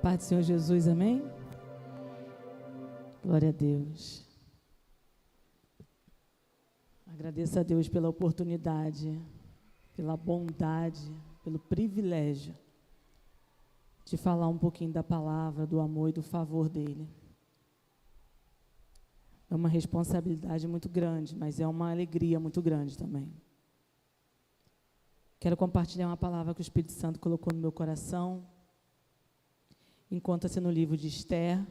paz do Senhor Jesus, amém? Glória a Deus. Agradeço a Deus pela oportunidade, pela bondade, pelo privilégio de falar um pouquinho da palavra, do amor e do favor dEle. É uma responsabilidade muito grande, mas é uma alegria muito grande também. Quero compartilhar uma palavra que o Espírito Santo colocou no meu coração. Encontra-se no livro de Esther,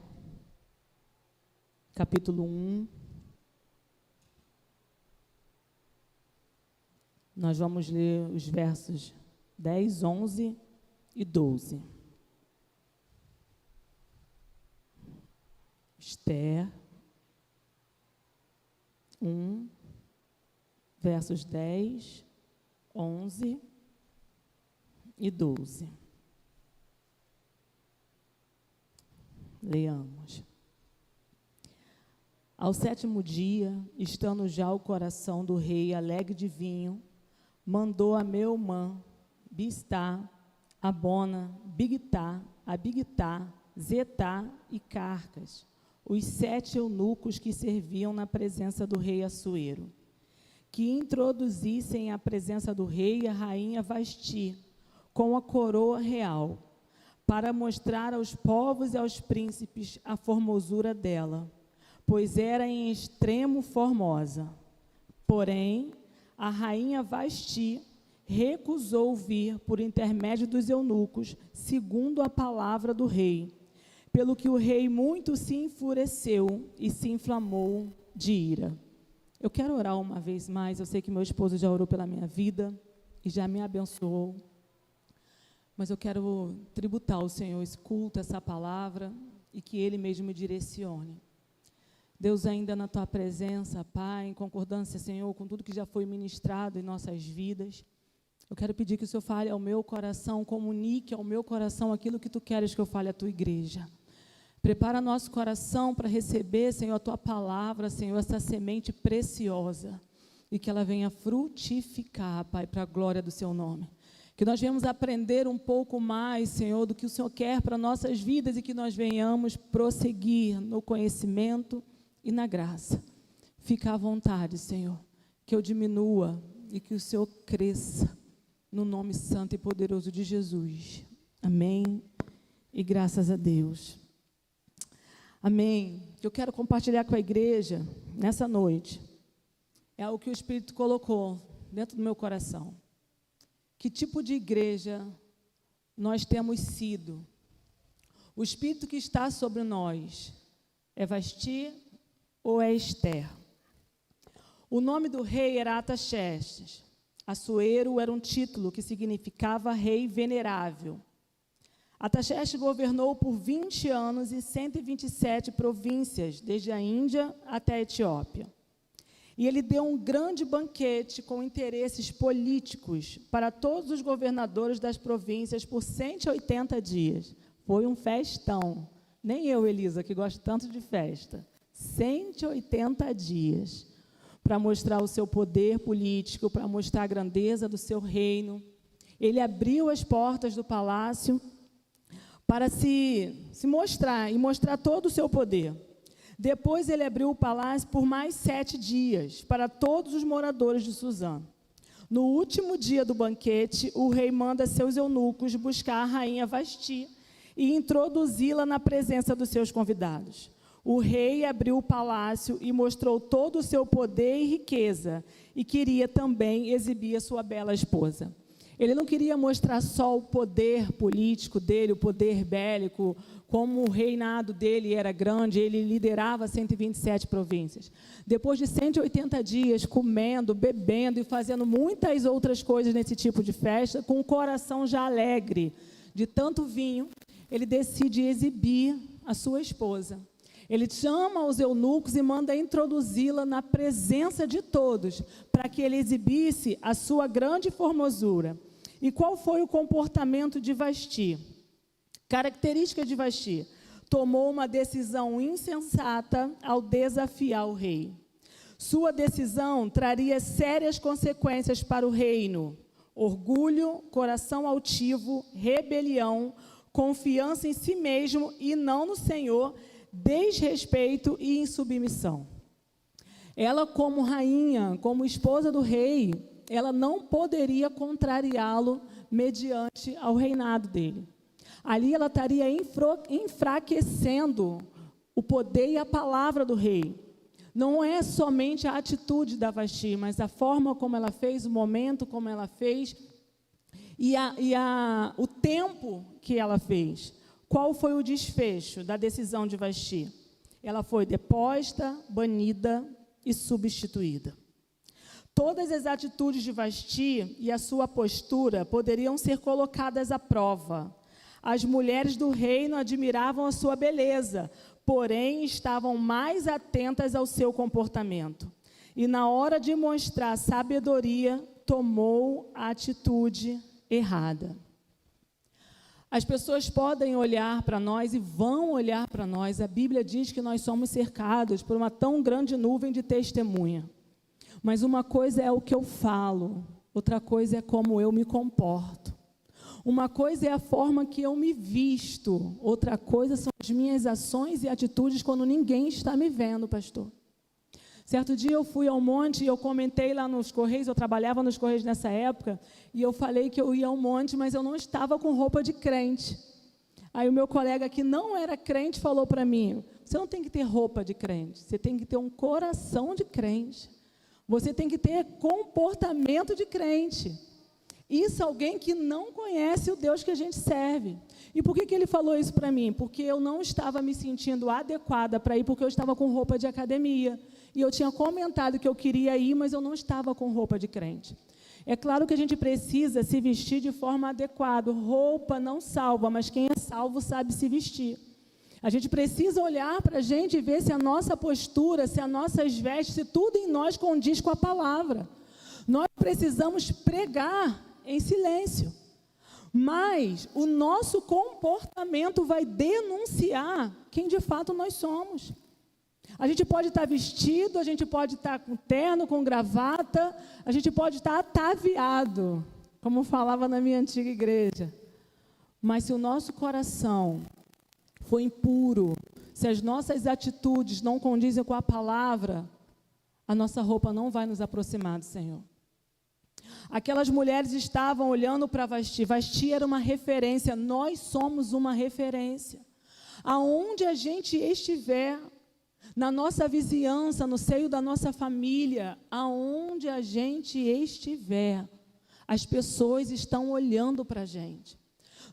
capítulo 1. Nós vamos ler os versos 10, 11 e 12. Esther 1, versos 10, 11 e 12. Leamos. Ao 7º dia, estando já o coração do rei alegre de vinho, mandou a Meumã, Bistá, Abona, Bigtá, Abigtá, Zetá e Carcas, os 7 eunucos que serviam na presença do rei Assuero, que introduzissem à presença do rei a rainha Vasti, com a coroa real, para mostrar aos povos e aos príncipes a formosura dela, pois era em extremo formosa. Porém, a rainha Vasti recusou vir por intermédio dos eunucos, segundo a palavra do rei, pelo que o rei muito se enfureceu e se inflamou de ira. Eu quero orar uma vez mais. Eu sei que meu esposo já orou pela minha vida e já me abençoou, mas eu quero tributar ao Senhor esse culto, essa palavra, e que Ele mesmo me direcione. Deus, ainda na Tua presença, Pai, em concordância, Senhor, com tudo que já foi ministrado em nossas vidas, eu quero pedir que o Senhor fale ao meu coração, comunique ao meu coração aquilo que Tu queres que eu fale à Tua igreja. Prepara nosso coração para receber, Senhor, a Tua palavra, Senhor, essa semente preciosa, e que ela venha frutificar, Pai, para a glória do Seu nome. Que nós venhamos aprender um pouco mais, Senhor, do que o Senhor quer para nossas vidas, e que nós venhamos prosseguir no conhecimento e na graça. Fica à vontade, Senhor, que eu diminua e que o Senhor cresça, no nome santo e poderoso de Jesus. Amém e graças a Deus. Amém. Eu quero compartilhar com a igreja, nessa noite, é algo que o Espírito colocou dentro do meu coração. Que tipo de igreja nós temos sido? O Espírito que está sobre nós é Vasti ou é Esther? O nome do rei era Artaxerxes. Assuero era um título que significava rei venerável. Artaxerxes governou por 20 anos e 127 províncias, desde a Índia até a Etiópia. E ele deu um grande banquete com interesses políticos para todos os governadores das províncias por 180 dias. Foi um festão. Nem eu, Elisa, que gosto tanto de festa. 180 dias para mostrar o seu poder político, para mostrar a grandeza do seu reino. Ele abriu as portas do palácio para se mostrar e mostrar todo o seu poder. Depois ele abriu o palácio por mais 7 dias para todos os moradores de Suzã. No último dia do banquete, o rei manda seus eunucos buscar a rainha Vasti e introduzi-la na presença dos seus convidados. O rei abriu o palácio e mostrou todo o seu poder e riqueza, e queria também exibir a sua bela esposa. Ele não queria mostrar só o poder político dele, o poder bélico, como o reinado dele era grande, ele liderava 127 províncias. Depois de 180 dias comendo, bebendo e fazendo muitas outras coisas nesse tipo de festa, com o coração já alegre de tanto vinho, ele decide exibir a sua esposa. Ele chama os eunucos e manda introduzi-la na presença de todos, para que ele exibisse a sua grande formosura. E qual foi o comportamento de Vasti? Característica de Vasti: tomou uma decisão insensata ao desafiar o rei. Sua decisão traria sérias consequências para o reino: orgulho, coração altivo, rebelião, confiança em si mesmo e não no Senhor, desrespeito e insubmissão. Ela, como rainha, como esposa do rei, ela não poderia contrariá-lo mediante ao reinado dele. Ali ela estaria enfraquecendo o poder e a palavra do rei. Não é somente a atitude da Vasti, mas a forma como ela fez, o momento como ela fez e o tempo que ela fez. Qual foi o desfecho da decisão de Vasti? Ela foi deposta, banida e substituída. Todas as atitudes de Vasti e a sua postura poderiam ser colocadas à prova. As mulheres do reino admiravam a sua beleza, porém estavam mais atentas ao seu comportamento. E na hora de mostrar sabedoria, tomou a atitude errada. As pessoas podem olhar para nós e vão olhar para nós. A Bíblia diz que nós somos cercados por uma tão grande nuvem de testemunha. Mas uma coisa é o que eu falo, outra coisa é como eu me comporto. Uma coisa é a forma que eu me visto, outra coisa são as minhas ações e atitudes quando ninguém está me vendo, pastor. Certo dia eu fui ao monte e eu comentei lá nos Correios, eu trabalhava nos Correios nessa época, e eu falei que eu ia ao monte, mas eu não estava com roupa de crente. Aí o meu colega que não era crente falou para mim, você não tem que ter roupa de crente, você tem que ter um coração de crente. Você tem que ter comportamento de crente. Isso é alguém que não conhece o Deus que a gente serve. E por que ele falou isso para mim? Porque eu não estava me sentindo adequada para ir, porque eu estava com roupa de academia. E eu tinha comentado que eu queria ir, mas eu não estava com roupa de crente. É claro que a gente precisa se vestir de forma adequada. Roupa não salva, mas quem é salvo sabe se vestir. A gente precisa olhar para a gente e ver se a nossa postura, se as nossas vestes, se tudo em nós condiz com a palavra. Nós precisamos pregar em silêncio, mas o nosso comportamento vai denunciar quem de fato nós somos. A gente pode estar vestido, a gente pode estar com terno, com gravata, a gente pode estar ataviado, como falava na minha antiga igreja. Mas se o nosso coração for impuro, se as nossas atitudes não condizem com a palavra, a nossa roupa não vai nos aproximar do Senhor. Aquelas mulheres estavam olhando para Vasti. Vasti era uma referência, nós somos uma referência. Aonde a gente estiver, na nossa vizinhança, no seio da nossa família, aonde a gente estiver, as pessoas estão olhando para a gente.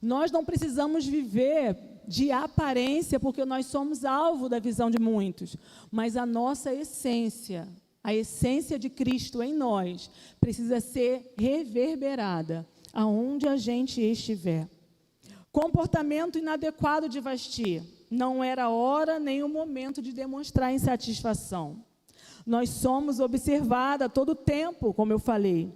Nós não precisamos viver de aparência, porque nós somos alvo da visão de muitos, mas a nossa essência, a essência de Cristo em nós, precisa ser reverberada aonde a gente estiver. Comportamento inadequado de Vasti. Não era hora nem o momento de demonstrar insatisfação. Nós somos observados a todo tempo, como eu falei,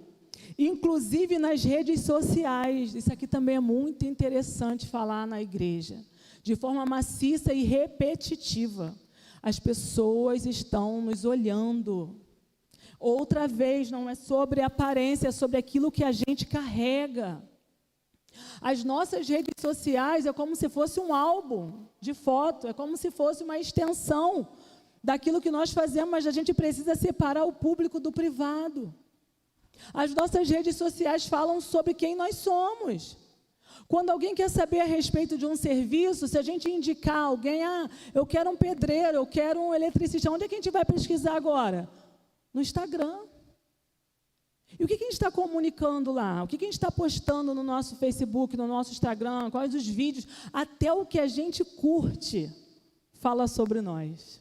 inclusive nas redes sociais. Isso aqui também é muito interessante falar na igreja, de forma maciça e repetitiva. As pessoas estão nos olhando. Outra vez, não é sobre aparência, é sobre aquilo que a gente carrega. As nossas redes sociais é como se fosse um álbum de foto, é como se fosse uma extensão daquilo que nós fazemos, mas a gente precisa separar o público do privado. As nossas redes sociais falam sobre quem nós somos. Quando alguém quer saber a respeito de um serviço, se a gente indicar alguém, eu quero um pedreiro, eu quero um eletricista, onde é que a gente vai pesquisar agora? No Instagram. E o que a gente está comunicando lá? O que a gente está postando no nosso Facebook, no nosso Instagram, quais os vídeos? Até o que a gente curte fala sobre nós.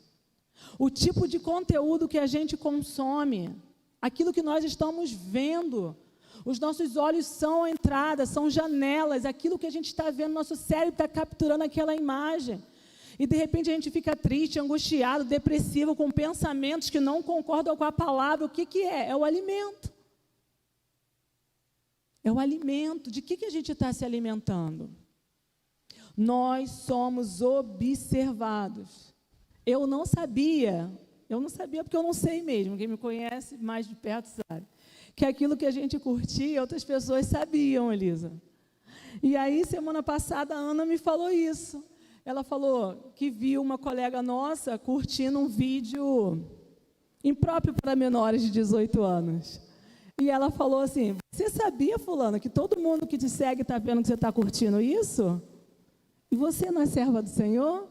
O tipo de conteúdo que a gente consome, aquilo que nós estamos vendo. Os nossos olhos são a entrada, são janelas, aquilo que a gente está vendo, nosso cérebro está capturando aquela imagem. E, de repente, a gente fica triste, angustiado, depressivo, com pensamentos que não concordam com a palavra. O que é? É o alimento. É o alimento. De que a gente está se alimentando? Nós somos observados. Eu não sabia porque eu não sei mesmo, quem me conhece mais de perto sabe, que aquilo que a gente curtia, outras pessoas sabiam, Elisa. E aí, semana passada, a Ana me falou isso. Ela falou que viu uma colega nossa curtindo um vídeo impróprio para menores de 18 anos. E ela falou assim, você sabia, fulana, que todo mundo que te segue está vendo que você está curtindo isso? E você não é serva do Senhor?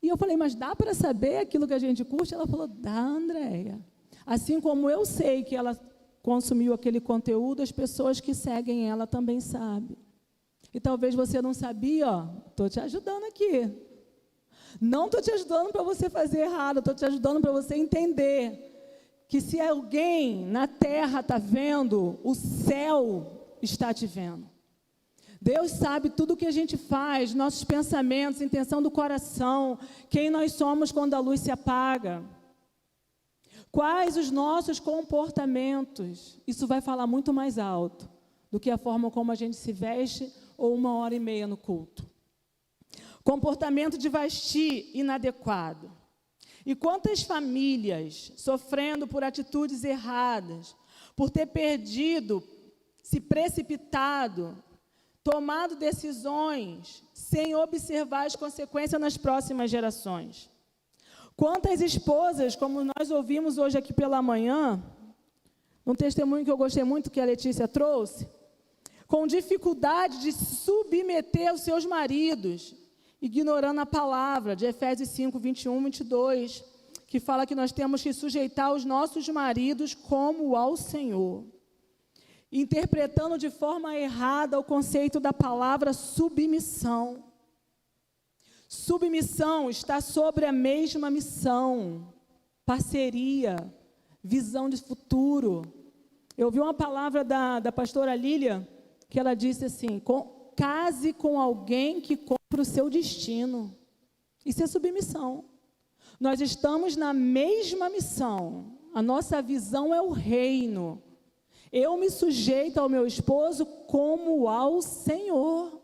E eu falei, mas dá para saber aquilo que a gente curte? Ela falou, dá, Andréia. Assim como eu sei que ela consumiu aquele conteúdo, as pessoas que seguem ela também sabem. E talvez você não sabia, ó, estou te ajudando aqui. Não estou te ajudando para você fazer errado, estou te ajudando para você entender que se alguém na terra está vendo, o céu está te vendo. Deus sabe tudo o que a gente faz, nossos pensamentos, intenção do coração, quem nós somos quando a luz se apaga. Quais os nossos comportamentos? Isso vai falar muito mais alto do que a forma como a gente se veste ou 1h30 no culto. Comportamento de vestir inadequado. E quantas famílias sofrendo por atitudes erradas, por ter perdido, se precipitado, tomado decisões sem observar as consequências nas próximas gerações. Quantas esposas, como nós ouvimos hoje aqui pela manhã, um testemunho que eu gostei muito que a Letícia trouxe, com dificuldade de submeter os seus maridos, ignorando a palavra de Efésios 5, 21, 22, que fala que nós temos que sujeitar os nossos maridos como ao Senhor, interpretando de forma errada o conceito da palavra submissão. Submissão está sobre a mesma missão, parceria, visão de futuro. Eu ouvi uma palavra da pastora Lília, que ela disse assim, case com alguém que compra o seu destino. Isso é submissão. Nós estamos na mesma missão. A nossa visão é o reino. Eu me sujeito ao meu esposo como ao Senhor.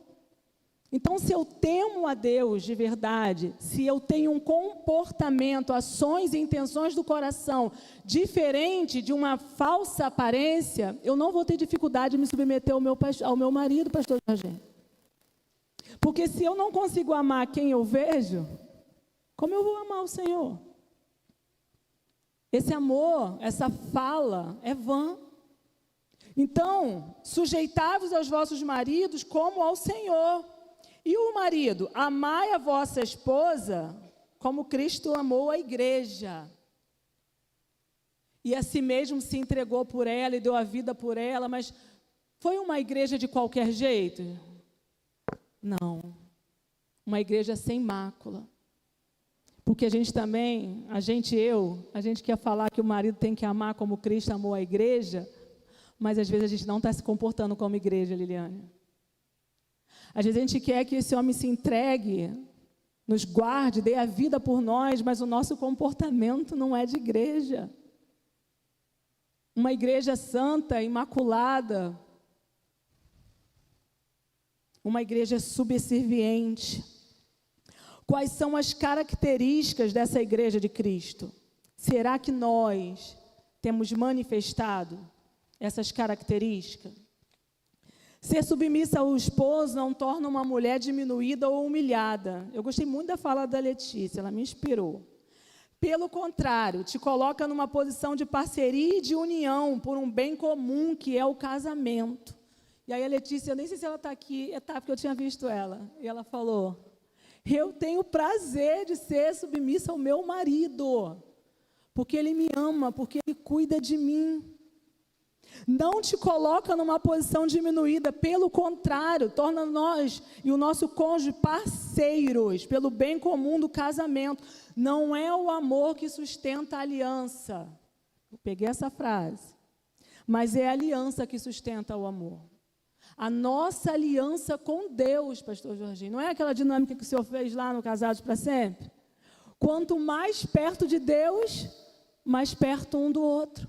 Então, se eu temo a Deus de verdade, se eu tenho um comportamento, ações e intenções do coração diferente de uma falsa aparência, eu não vou ter dificuldade de me submeter ao meu marido, pastor Jorge. Porque se eu não consigo amar quem eu vejo, como eu vou amar o Senhor? Esse amor, essa fala é vã. Então, sujeitai-vos aos vossos maridos como ao Senhor. E o marido, amai a vossa esposa como Cristo amou a igreja. E a si mesmo se entregou por ela e deu a vida por ela, mas foi uma igreja de qualquer jeito? Não. Uma igreja sem mácula. Porque a gente também, a gente quer falar que o marido tem que amar como Cristo amou a igreja, mas às vezes a gente não está se comportando como igreja, Liliane. Às vezes a gente quer que esse homem se entregue, nos guarde, dê a vida por nós, mas o nosso comportamento não é de igreja. Uma igreja santa, imaculada, uma igreja subserviente. Quais são as características dessa igreja de Cristo? Será que nós temos manifestado essas características? Ser submissa ao esposo não torna uma mulher diminuída ou humilhada. Eu gostei muito da fala da Letícia, ela me inspirou. Pelo contrário, te coloca numa posição de parceria e de união por um bem comum, que é o casamento. E aí a Letícia, eu nem sei se ela está aqui, porque eu tinha visto ela. E ela falou, eu tenho prazer de ser submissa ao meu marido, porque ele me ama, porque ele cuida de mim. Não te coloca numa posição diminuída, pelo contrário, torna nós e o nosso cônjuge parceiros pelo bem comum do casamento. Não é o amor que sustenta a aliança. Eu peguei essa frase. Mas é a aliança que sustenta o amor. A nossa aliança com Deus, pastor Jorginho, não é aquela dinâmica que o Senhor fez lá no Casados para Sempre? Quanto mais perto de Deus, mais perto um do outro.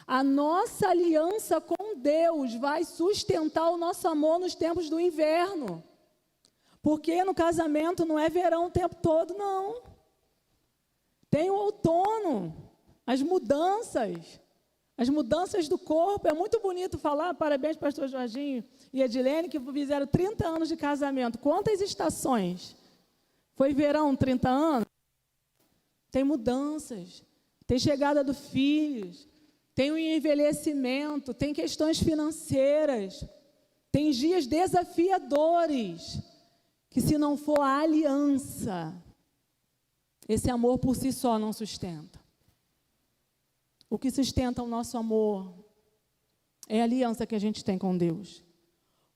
A nossa aliança com Deus vai sustentar o nosso amor nos tempos do inverno. Porque no casamento não é verão o tempo todo, não. Tem o outono, as mudanças do corpo. É muito bonito falar, parabéns, pastor Jorginho e Edilene, que fizeram 30 anos de casamento. Quantas estações? Foi verão, 30 anos? Tem mudanças, tem chegada dos filhos, tem o envelhecimento, tem questões financeiras, tem dias desafiadores, que se não for a aliança, esse amor por si só não sustenta. O que sustenta o nosso amor é a aliança que a gente tem com Deus.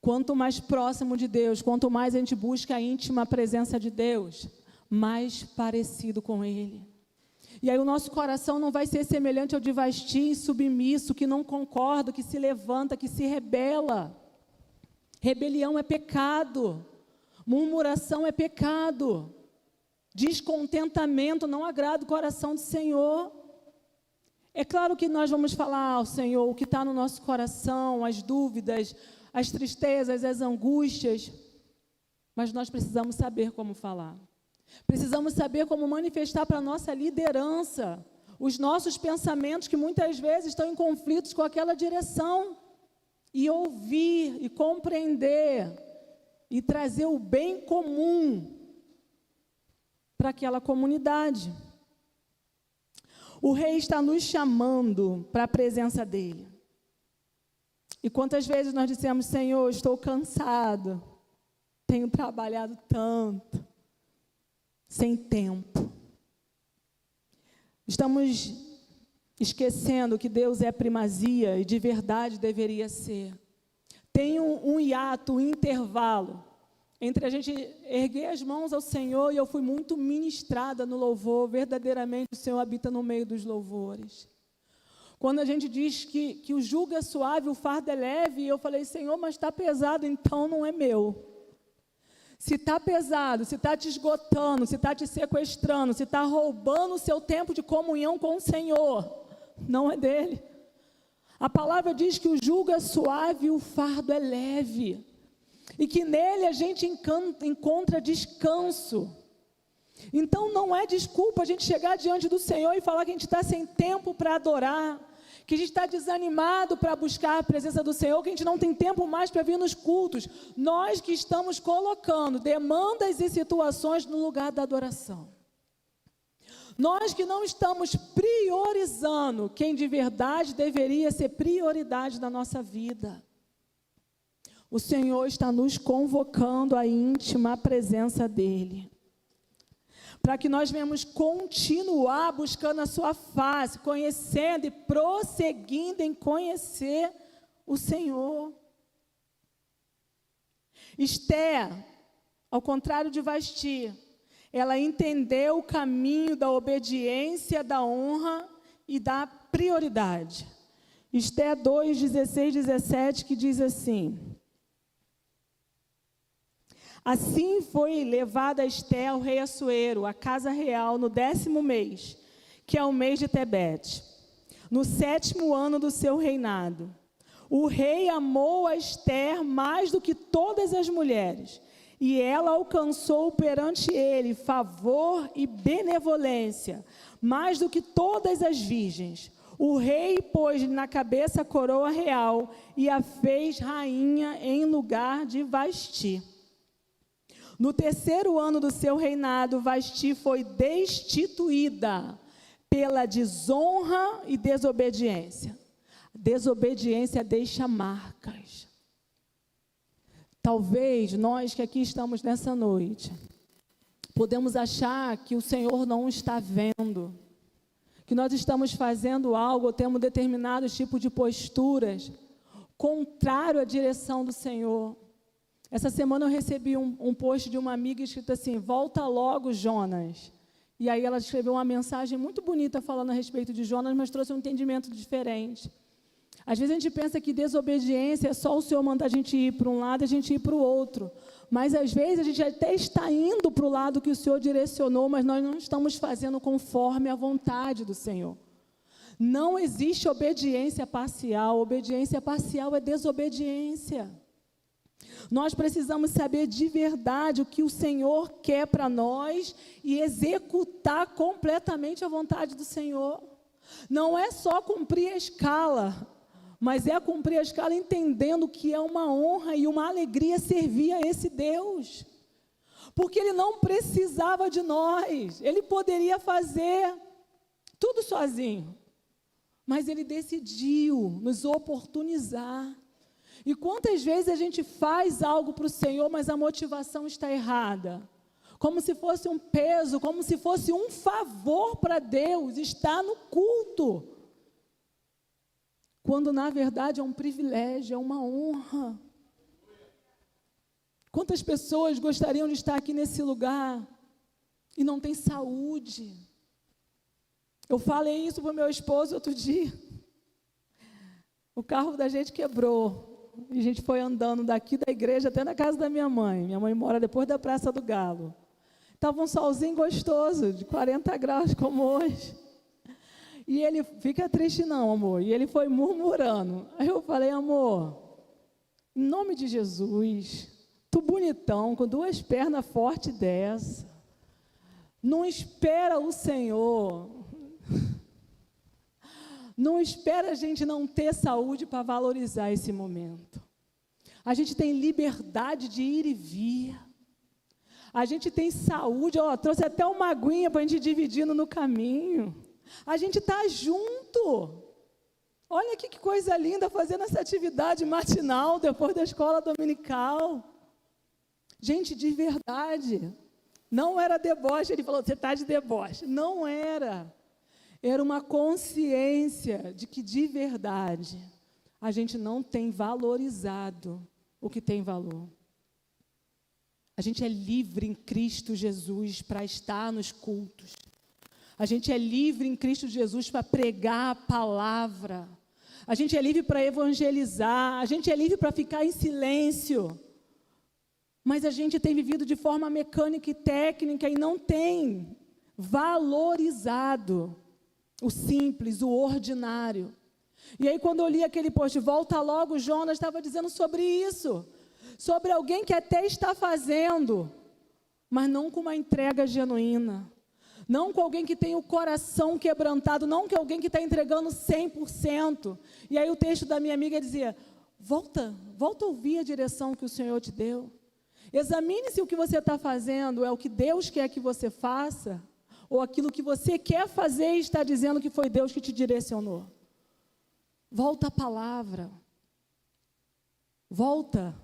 Quanto mais próximo de Deus, quanto mais a gente busca a íntima presença de Deus, mais parecido com Ele. E aí o nosso coração não vai ser semelhante ao de Vasti, submisso, que não concorda, que se levanta, que se rebela. Rebelião é pecado, murmuração é pecado, descontentamento não agrada o coração do Senhor. É claro que nós vamos falar ao Senhor o que está no nosso coração, as dúvidas, as tristezas, as angústias, mas nós precisamos saber como falar. Precisamos saber como manifestar para a nossa liderança os nossos pensamentos que muitas vezes estão em conflitos com aquela direção, e ouvir e compreender e trazer o bem comum para aquela comunidade. O rei está nos chamando para a presença dele. E quantas vezes nós dissemos: Senhor, estou cansado, tenho trabalhado tanto, sem tempo. Estamos esquecendo que Deus é primazia e de verdade deveria ser. Tem um hiato, um intervalo entre a gente erguer as mãos ao Senhor, e eu fui muito ministrada no louvor, verdadeiramente o Senhor habita no meio dos louvores. Quando a gente diz que o jugo é suave, o fardo é leve, eu falei: Senhor, mas está pesado, então não é meu. Se está pesado, se está te esgotando, se está te sequestrando, se está roubando o seu tempo de comunhão com o Senhor, não é dele. A palavra diz que o jugo é suave e o fardo é leve, e que nele a gente encontra descanso. Então não é desculpa a gente chegar diante do Senhor e falar que a gente está sem tempo para adorar, que a gente está desanimado para buscar a presença do Senhor, que a gente não tem tempo mais para vir nos cultos. Nós que estamos colocando demandas e situações no lugar da adoração. Nós que não estamos priorizando quem de verdade deveria ser prioridade da nossa vida. O Senhor está nos convocando à íntima presença dEle, para que nós venhamos continuar buscando a sua face, conhecendo e prosseguindo em conhecer o Senhor. Esté, ao contrário de Vasti, ela entendeu o caminho da obediência, da honra e da prioridade. Esté 2, 16, 17, que diz assim: assim foi levada Esté ao rei Assuero, à casa real, no 10º mês, que é o mês de Tebete, no 7º ano do seu reinado. O rei amou a Esté mais do que todas as mulheres, e ela alcançou perante ele favor e benevolência, mais do que todas as virgens. O rei pôs-lhe na cabeça a coroa real e a fez rainha em lugar de Vasti. No 3º ano do seu reinado, Vasti foi destituída pela desonra e desobediência. Desobediência deixa marcas. Talvez nós que aqui estamos nessa noite, podemos achar que o Senhor não está vendo, que nós estamos fazendo algo, ou temos determinados tipos de posturas, contrário à direção do Senhor. Essa semana eu recebi um post de uma amiga escrito assim: volta logo, Jonas. E aí ela escreveu uma mensagem muito bonita falando a respeito de Jonas, mas trouxe um entendimento diferente. Às vezes a gente pensa que desobediência é só o Senhor mandar a gente ir para um lado e a gente ir para o outro. Mas às vezes a gente até está indo para o lado que o Senhor direcionou, mas nós não estamos fazendo conforme a vontade do Senhor. Não existe obediência parcial. Obediência parcial é desobediência. Nós precisamos saber de verdade o que o Senhor quer para nós e executar completamente a vontade do Senhor. Não é só cumprir a escala, mas é cumprir a escala entendendo que é uma honra e uma alegria servir a esse Deus. Porque Ele não precisava de nós, Ele poderia fazer tudo sozinho, mas Ele decidiu nos oportunizar. E quantas vezes a gente faz algo para o Senhor, mas a motivação está errada? Como se fosse um peso, como se fosse um favor para Deus estar no culto. Quando na verdade é um privilégio, é uma honra. Quantas pessoas gostariam de estar aqui nesse lugar e não tem saúde? Eu falei isso para o meu esposo outro dia. O carro da gente quebrou. E a gente foi andando daqui da igreja até na casa da minha mãe. Minha mãe mora depois da Praça do Galo. Estava um solzinho gostoso, de 40 graus como hoje. E ele, fica triste não, amor. E ele foi murmurando. Aí eu falei, amor, em nome de Jesus, tu bonitão, com 2 pernas fortes dessa, não espera o Senhor. Não espera a gente não ter saúde para valorizar esse momento. A gente tem liberdade de ir e vir. A gente tem saúde, trouxe até uma aguinha para a gente dividindo no caminho. A gente está junto. Olha aqui que coisa linda fazendo essa atividade matinal depois da escola dominical. Gente, de verdade. Não era deboche, ele falou, você está de deboche. Não era. Era uma consciência de que, de verdade, a gente não tem valorizado o que tem valor. A gente é livre em Cristo Jesus para estar nos cultos. A gente é livre em Cristo Jesus para pregar a palavra. A gente é livre para evangelizar. A gente é livre para ficar em silêncio. Mas a gente tem vivido de forma mecânica e técnica e não tem valorizado o simples, o ordinário. E aí quando eu li aquele post, volta logo, Jonas estava dizendo sobre isso. Sobre alguém que até está fazendo, mas não com uma entrega genuína. Não com alguém que tem o coração quebrantado, não com alguém que está entregando 100%. E aí o texto da minha amiga dizia, volta a ouvir a direção que o Senhor te deu. Examine se o que você está fazendo é o que Deus quer que você faça, ou aquilo que você quer fazer e está dizendo que foi Deus que te direcionou. Volta à palavra. Volta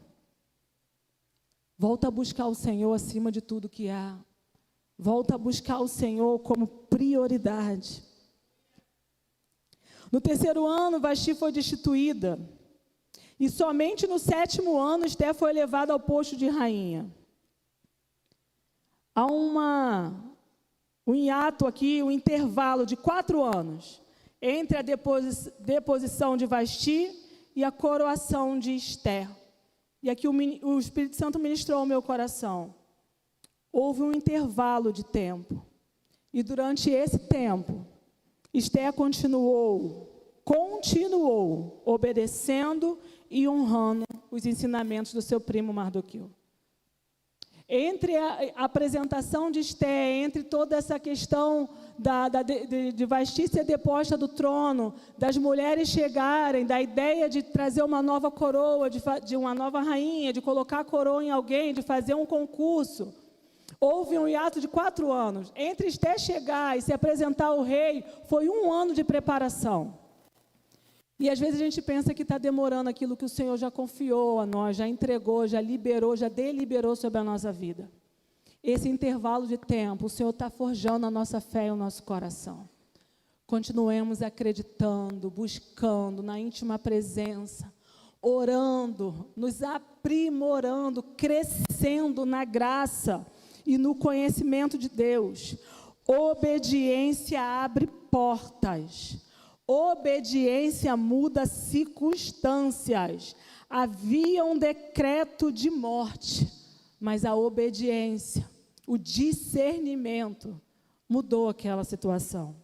a buscar o Senhor acima de tudo que há. Volta a buscar o Senhor como prioridade. No 3º ano, Vasti foi destituída. E somente no 7º ano, Esté foi elevada ao posto de rainha. Há um hiato aqui, um intervalo de 4 anos entre a deposição de Vasti e a coroação de Esté. E aqui o Espírito Santo ministrou ao meu coração. Houve um intervalo de tempo. E durante esse tempo, Esté continuou obedecendo e honrando os ensinamentos do seu primo Mardoqueu. Entre a apresentação de Esté, entre toda essa questão de Vasti ser deposta do trono, das mulheres chegarem, da ideia de trazer uma nova coroa, de uma nova rainha, de colocar a coroa em alguém, de fazer um concurso, houve um hiato de 4 anos. Entre Esté chegar e se apresentar ao rei, foi 1 ano de preparação. E às vezes a gente pensa que está demorando aquilo que o Senhor já confiou a nós, já entregou, já liberou, já deliberou sobre a nossa vida. Esse intervalo de tempo, o Senhor está forjando a nossa fé e o nosso coração. Continuemos acreditando, buscando na íntima presença, orando, nos aprimorando, crescendo na graça e no conhecimento de Deus. Obediência abre portas. Obediência muda circunstâncias. Havia um decreto de morte, mas a obediência, o discernimento, mudou aquela situação.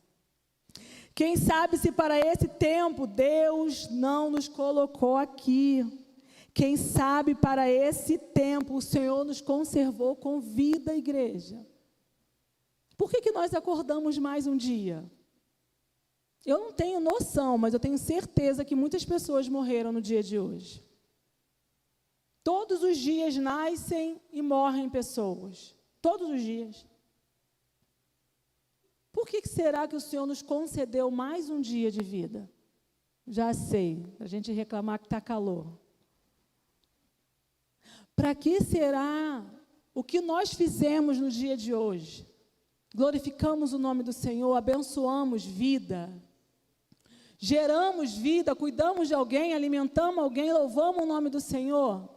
Quem sabe se para esse tempo Deus não nos colocou aqui. Quem sabe para esse tempo o Senhor nos conservou com vida, igreja. Por que nós acordamos mais um dia? Eu não tenho noção, mas eu tenho certeza que muitas pessoas morreram no dia de hoje. Todos os dias nascem e morrem pessoas. Todos os dias. Por que será que o Senhor nos concedeu mais um dia de vida? Já sei, a gente reclamar que está calor. Para que será o que nós fizemos no dia de hoje? Glorificamos o nome do Senhor, abençoamos vida, geramos vida, cuidamos de alguém, alimentamos alguém, louvamos o nome do Senhor.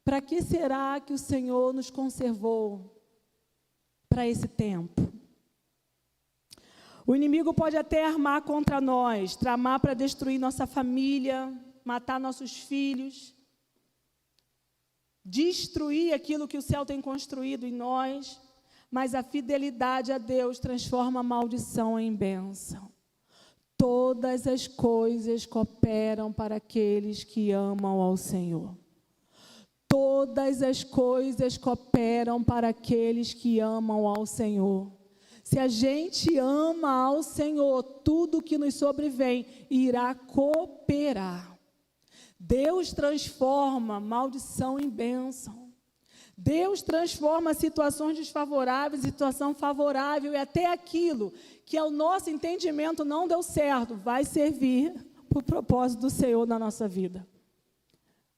Para que será que o Senhor nos conservou para esse tempo? O inimigo pode até armar contra nós, tramar para destruir nossa família, matar nossos filhos, destruir aquilo que o céu tem construído em nós, mas a fidelidade a Deus transforma a maldição em bênção. Todas as coisas cooperam para aqueles que amam ao Senhor. Todas as coisas cooperam para aqueles que amam ao Senhor. Se a gente ama ao Senhor, tudo que nos sobrevém irá cooperar. Deus transforma maldição em bênção. Deus transforma situações desfavoráveis em situação favorável, e até aquilo que ao nosso entendimento não deu certo, vai servir para o propósito do Senhor na nossa vida.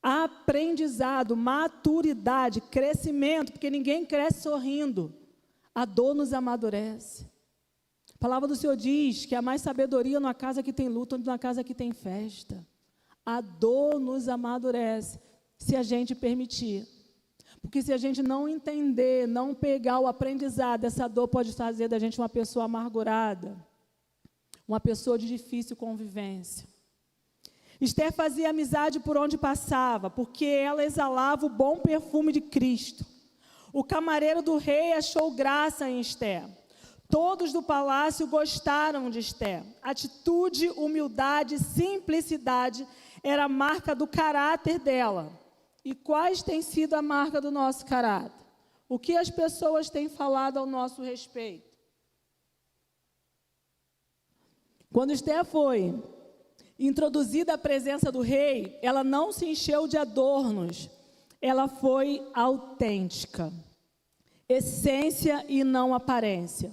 Aprendizado, maturidade, crescimento, porque ninguém cresce sorrindo. A dor nos amadurece. A palavra do Senhor diz que há mais sabedoria numa casa que tem luta do que numa casa que tem festa. A dor nos amadurece, se a gente permitir. Porque se a gente não entender, não pegar o aprendizado, essa dor pode fazer da gente uma pessoa amargurada, uma pessoa de difícil convivência. Esther fazia amizade por onde passava, porque ela exalava o bom perfume de Cristo. O camareiro do rei achou graça em Esther. Todos do palácio gostaram de Esther. Atitude, humildade, simplicidade era a marca do caráter dela. E quais têm sido a marca do nosso caráter? O que as pessoas têm falado ao nosso respeito? Quando Esther foi introduzida à presença do rei, ela não se encheu de adornos, ela foi autêntica, essência e não aparência.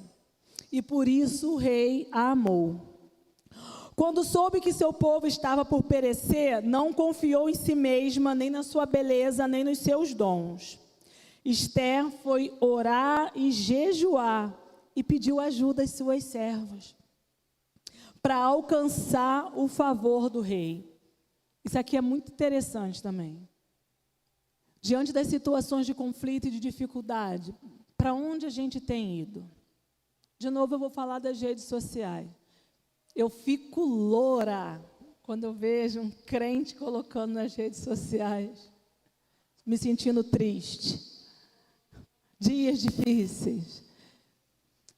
E por isso o rei a amou. Quando soube que seu povo estava por perecer, não confiou em si mesma, nem na sua beleza, nem nos seus dons. Esther foi orar e jejuar e pediu ajuda às suas servas para alcançar o favor do rei. Isso aqui é muito interessante também. Diante das situações de conflito e de dificuldade, para onde a gente tem ido? De novo eu vou falar das redes sociais. Eu fico loura quando eu vejo um crente colocando nas redes sociais, me sentindo triste. Dias difíceis.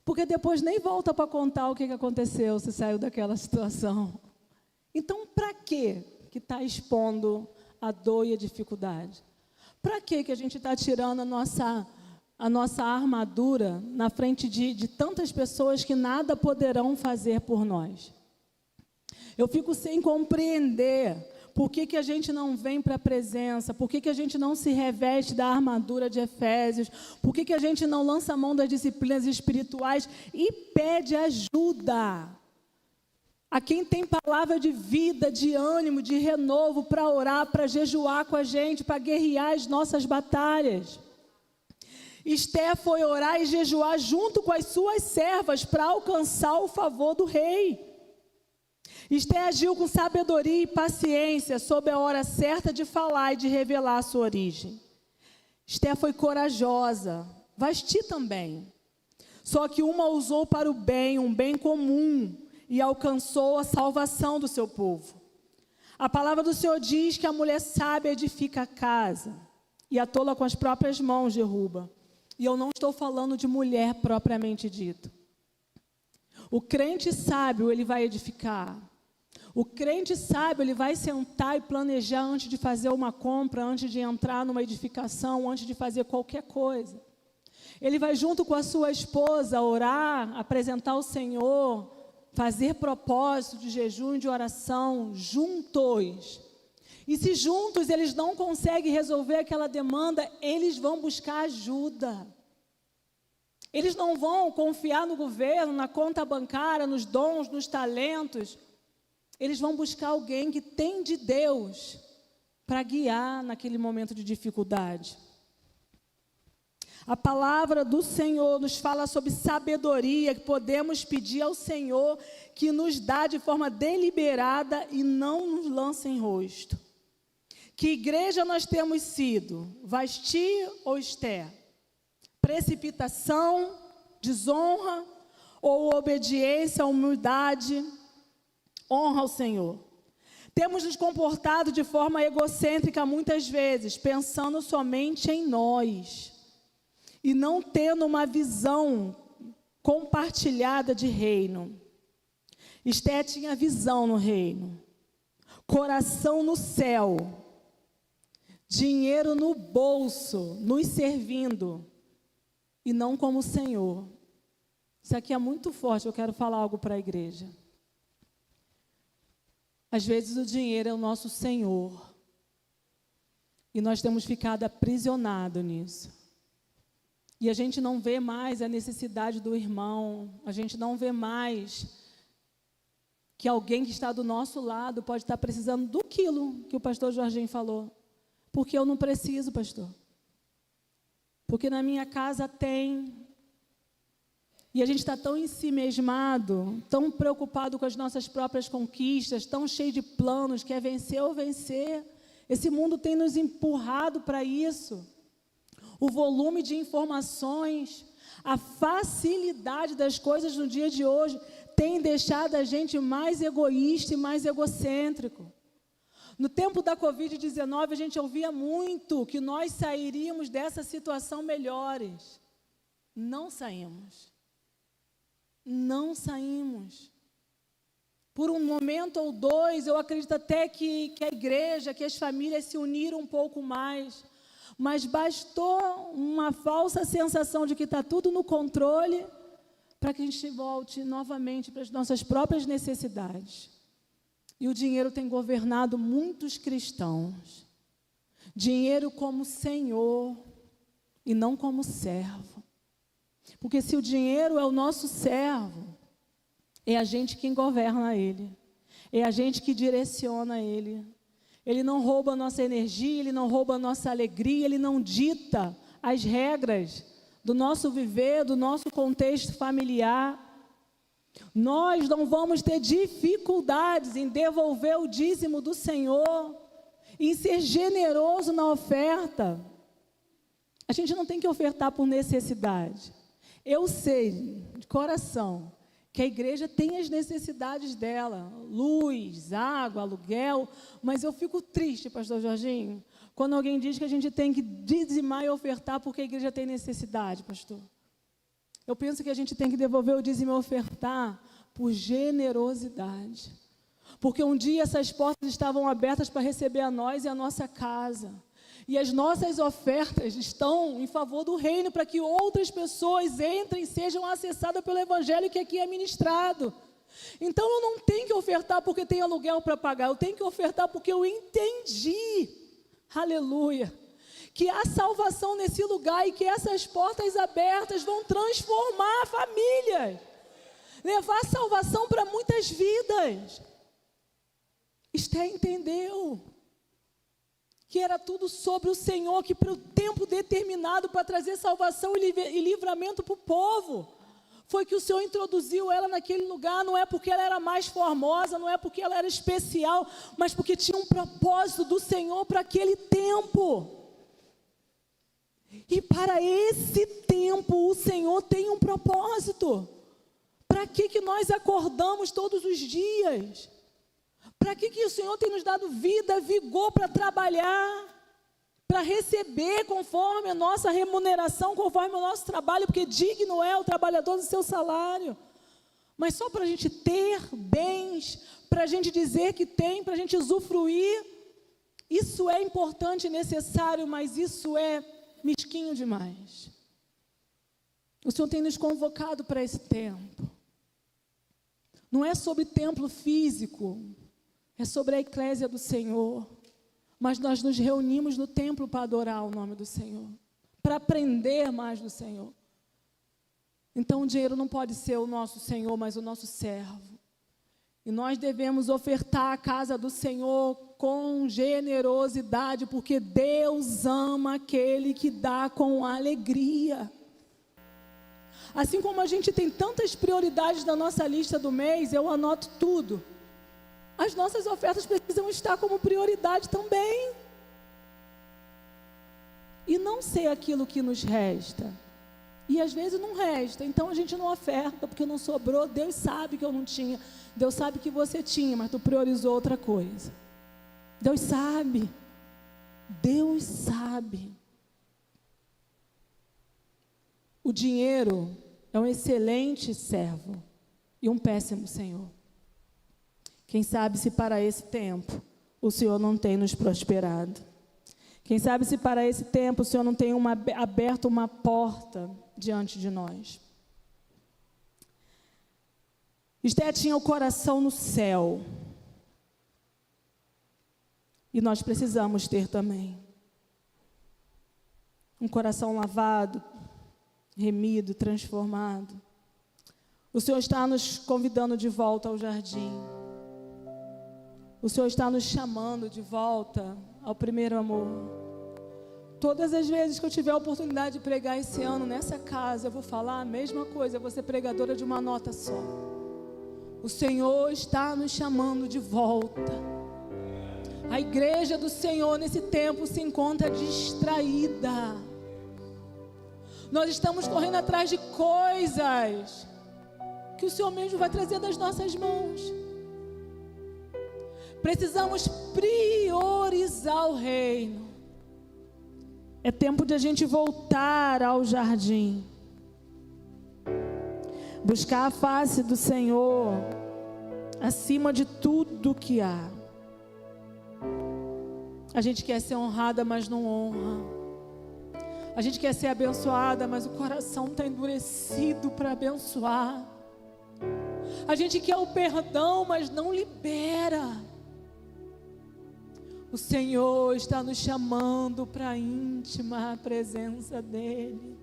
Porque depois nem volta para contar o que aconteceu, se saiu daquela situação. Então, para que está expondo a dor e a dificuldade? Para que a gente está tirando a nossa armadura na frente de tantas pessoas que nada poderão fazer por nós? Eu fico sem compreender por que a gente não vem para a presença, por que a gente não se reveste da armadura de Efésios, por que a gente não lança a mão das disciplinas espirituais e pede ajuda a quem tem palavra de vida, de ânimo, de renovo, para orar, para jejuar com a gente, para guerrear as nossas batalhas. Esther foi orar e jejuar junto com as suas servas para alcançar o favor do rei. Esther agiu com sabedoria e paciência, sob a hora certa de falar e de revelar a sua origem. Esther foi corajosa, Vasti também. Só que uma usou para o bem, um bem comum, e alcançou a salvação do seu povo. A palavra do Senhor diz que a mulher sábia edifica a casa, e a tola com as próprias mãos derruba. E eu não estou falando de mulher propriamente dito. O crente sábio, ele vai edificar. O crente sábio, ele vai sentar e planejar antes de fazer uma compra, antes de entrar numa edificação, antes de fazer qualquer coisa. Ele vai junto com a sua esposa orar, apresentar o Senhor, fazer propósito de jejum e de oração juntos. E se juntos eles não conseguem resolver aquela demanda, eles vão buscar ajuda. Eles não vão confiar no governo, na conta bancária, nos dons, nos talentos. Eles vão buscar alguém que tem de Deus para guiar naquele momento de dificuldade. A palavra do Senhor nos fala sobre sabedoria, que podemos pedir ao Senhor que nos dá de forma deliberada e não nos lança em rosto. Que igreja nós temos sido? Vastir ou Esther? Precipitação, desonra ou obediência, humildade, honra ao Senhor? Temos nos comportado de forma egocêntrica muitas vezes, pensando somente em nós e não tendo uma visão compartilhada de reino. Esté tinha visão no reino, coração no céu, dinheiro no bolso, nos servindo, e não como o Senhor. Isso aqui é muito forte, eu quero falar algo para a igreja. Às vezes o dinheiro é o nosso Senhor, e nós temos ficado aprisionados nisso. E a gente não vê mais a necessidade do irmão, a gente não vê mais que alguém que está do nosso lado pode estar precisando do quilo que o pastor Jorginho falou. Porque eu não preciso, pastor. Porque na minha casa tem. E a gente está tão ensimesmado, tão preocupado com as nossas próprias conquistas, tão cheio de planos, quer vencer ou vencer. Esse mundo tem nos empurrado para isso. O volume de informações, a facilidade das coisas no dia de hoje tem deixado a gente mais egoísta e mais egocêntrico. No tempo da Covid-19, a gente ouvia muito que nós sairíamos dessa situação melhores. Não saímos. Não saímos. Por um momento ou dois, eu acredito até que a igreja, que as famílias se uniram um pouco mais. Mas bastou uma falsa sensação de que está tudo no controle para que a gente volte novamente para as nossas próprias necessidades. E o dinheiro tem governado muitos cristãos. Dinheiro como Senhor e não como servo. Porque se o dinheiro é o nosso servo, é a gente quem governa ele. É a gente que direciona ele. Ele não rouba a nossa energia, ele não rouba a nossa alegria, ele não dita as regras do nosso viver, do nosso contexto familiar. Nós não vamos ter dificuldades em devolver o dízimo do Senhor, em ser generoso na oferta. A gente não tem que ofertar por necessidade. Eu sei, de coração, que a igreja tem as necessidades dela, luz, água, aluguel, mas eu fico triste, pastor Jorginho, quando alguém diz que a gente tem que dizimar e ofertar porque a igreja tem necessidade, pastor. Eu penso que a gente tem que devolver o dízimo e ofertar por generosidade. Porque um dia essas portas estavam abertas para receber a nós e a nossa casa. E as nossas ofertas estão em favor do reino, para que outras pessoas entrem e sejam acessadas pelo evangelho que aqui é ministrado. Então eu não tenho que ofertar porque tem aluguel para pagar, eu tenho que ofertar porque eu entendi, aleluia, que há salvação nesse lugar e que essas portas abertas vão transformar famílias, levar salvação para muitas vidas. Esther entendeu que era tudo sobre o Senhor, que para o tempo determinado para trazer salvação e livramento para o povo, foi que o Senhor introduziu ela naquele lugar. Não é porque ela era mais formosa, não é porque ela era especial, mas porque tinha um propósito do Senhor para aquele tempo. E para esse tempo o Senhor tem um propósito. Para que nós acordamos todos os dias? Para que o Senhor tem nos dado vida, vigor para trabalhar, para receber conforme a nossa remuneração, conforme o nosso trabalho, porque digno é o trabalhador do seu salário. Mas só para a gente ter bens, para a gente dizer que tem, para a gente usufruir, isso é importante e necessário, mas isso é mesquinho demais. O Senhor tem nos convocado para esse tempo. Não é sobre templo físico, é sobre a eclésia do Senhor. Mas nós nos reunimos no templo para adorar o nome do Senhor, para aprender mais do Senhor. Então o dinheiro não pode ser o nosso Senhor, mas o nosso servo. E nós devemos ofertar a casa do Senhor com generosidade, porque Deus ama aquele que dá com alegria. Assim como a gente tem tantas prioridades na nossa lista do mês, eu anoto tudo. As nossas ofertas precisam estar como prioridade também. E não ser aquilo que nos resta. E às vezes não resta, então a gente não oferta, porque não sobrou. Deus sabe que eu não tinha. Deus sabe que você tinha, mas tu priorizou outra coisa. Deus sabe. Deus sabe. O dinheiro é um excelente servo e um péssimo senhor. Quem sabe se para esse tempo o Senhor não tem nos prosperado. Quem sabe se para esse tempo o Senhor não tem aberto uma porta diante de nós. Esté tinha o coração no céu. E nós precisamos ter também. Um coração lavado, remido, transformado. O Senhor está nos convidando de volta ao jardim. O Senhor está nos chamando de volta ao primeiro amor. Todas as vezes que eu tiver a oportunidade de pregar esse ano nessa casa, eu vou falar a mesma coisa, eu vou ser pregadora de uma nota só. O Senhor está nos chamando de volta. A igreja do Senhor nesse tempo se encontra distraída. Nós estamos correndo atrás de coisas que o Senhor mesmo vai trazer das nossas mãos. Precisamos priorizar o reino. É tempo de a gente voltar ao jardim. Buscar a face do Senhor acima de tudo que há. A gente quer ser honrada, mas não honra. A gente quer ser abençoada, mas o coração está endurecido para abençoar. A gente quer o perdão, mas não libera. O Senhor está nos chamando para a íntima presença dEle.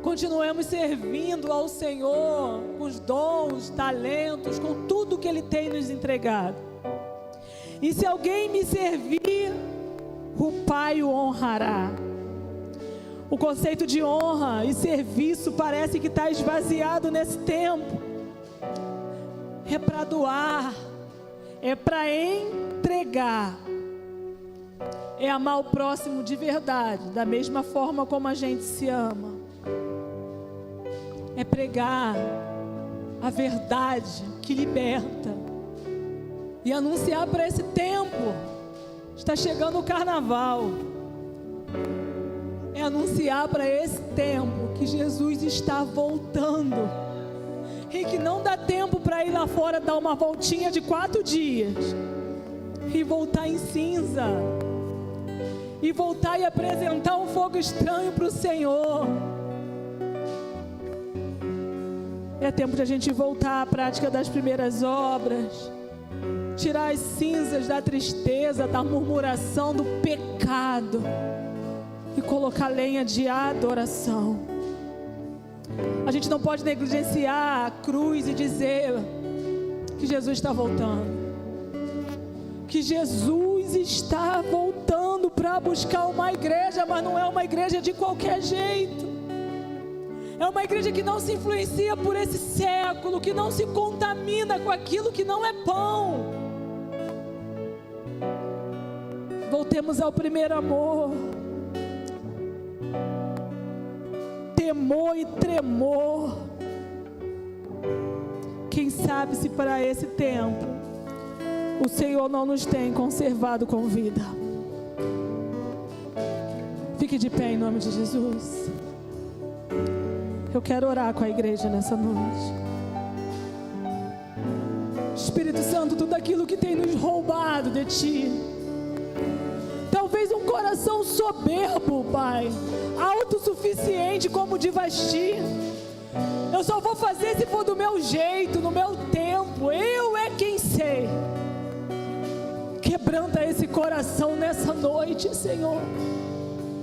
Continuemos servindo ao Senhor com os dons, talentos, com tudo que Ele tem nos entregado. E se alguém me servir, o Pai o honrará. O conceito de honra e serviço parece que está esvaziado nesse tempo. É para doar, é para entregar, é amar o próximo de verdade, da mesma forma como a gente se ama. É pregar a verdade que liberta e anunciar para esse tempo. Está chegando o carnaval. É anunciar para esse tempo que Jesus está voltando e que não dá tempo para ir lá fora dar uma voltinha de 4 dias e voltar em cinza e voltar e apresentar um fogo estranho para o Senhor. É tempo de a gente voltar à prática das primeiras obras, tirar as cinzas da tristeza, da murmuração, do pecado e colocar lenha de adoração. A gente não pode negligenciar a cruz e dizer que Jesus está voltando. Que Jesus está voltando para buscar uma igreja, mas não é uma igreja de qualquer jeito. É uma igreja que não se influencia por esse século, que não se contamina com aquilo que não é pão. Voltemos ao primeiro amor. Temor e tremor. Quem sabe se para esse tempo o Senhor não nos tem conservado com vida. Fique de pé em nome de Jesus. Eu quero orar com a igreja nessa noite. Espírito Santo, tudo aquilo que tem nos roubado de Ti, talvez um coração soberbo, Pai, autossuficiente como o de Vasti, Eu só vou fazer se for do meu jeito, no meu tempo. Eu é quem sei. Quebranta esse coração nessa noite, Senhor.